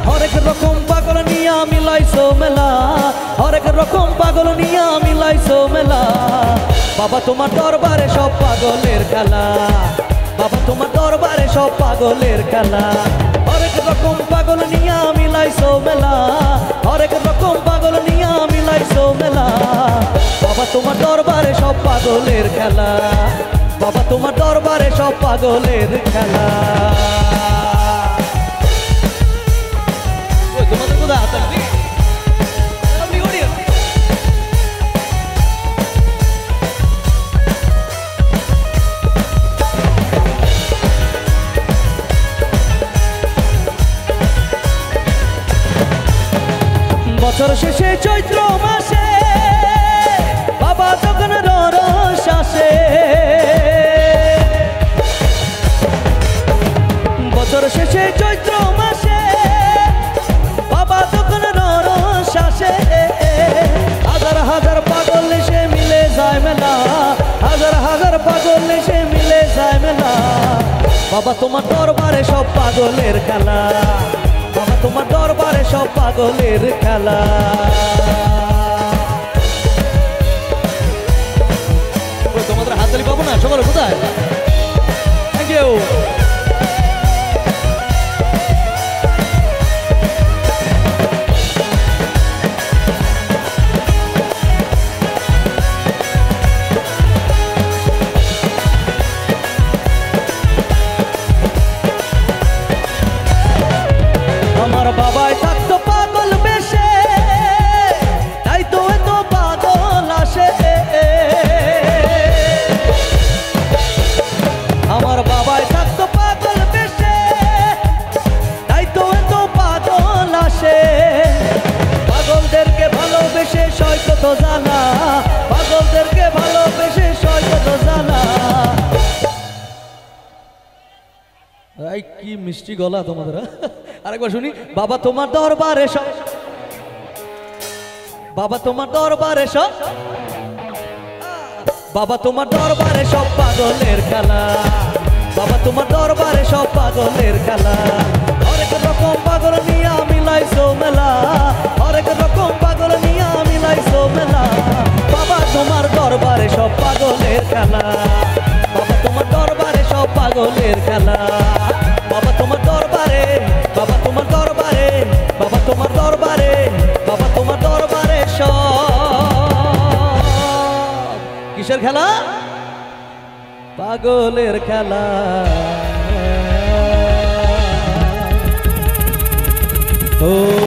হরেক রকম পাগল নিয়া মিলাইছো মেলা, হরেক রকম পাগল নিয়া মিলাইছো মেলা। বাবা তোমার দরবারে সব পাগলের খেলা, বাবা তোমার দরবারে সব পাগলের খেলা। হরেক রকম পাগল নিয়া মিলাইছো মেলা, হরেক রকম পাগল নিয়া মিলাইছো মেলা। বাবা তোমার দরবারে সব পাগলের খেলা, বাবা তোমার দরবারে সব পাগলের খেলা। তোমাদের কোথায় হাত তালি? বছর শেষে চৈত্র মাসে বাবা যখন রস আসে, বছর শেষে চৈত্র মাসে বাবা যখন রস আসে। হাজার হাজার পাগল এসে মিলে যায় মেলা, হাজার হাজার পাগল এসে মিলে যায় মেলা। বাবা তোমার দরবারে সব পাগলের খেলা, বাবা তোমার দরবারে সব পাগলের খেলা। তোমাদের হাততালি পাবো না সকলে? কোথায়? Thank you. আমার বাবাই থাকতো পাগল বেশে, তাই তো এত পাগল আসে। আমার বাবাই থাকতো পাগল বেশে, তাই তো এত পাগল আসে। পাগলদেরকে ভালোবেসে সয় কত জানা, পাগলদেরকে ভালোবেসে সয় কত জানা। এই কি মিষ্টি গলা তোমাদের। আরেকবার শুনি। বাবা তোমার দরবারে সব, বাবা তোমার দরবারে সব, বাবা তোমার দরবারে সব পাগলের খেলা, বাবা তোমার দরবারে সব পাগলের খেলা। হরেক রকম পাগল নিয়া মিলাইছো মেলা, হরেক রকম পাগল নিয়া মিলাইছো মেলা। বাবা তোমার দরবারে সব পাগলের খেলা, বাবা তোমার দরবারে সব পাগলের খেলা। বাবা তোমার দরবারে, বাবা তোমার দরবারে, বাবা তোমার দরবারে, বাবা তোমার দরবারে সব কিসের খেলা? পাগলের খেলা।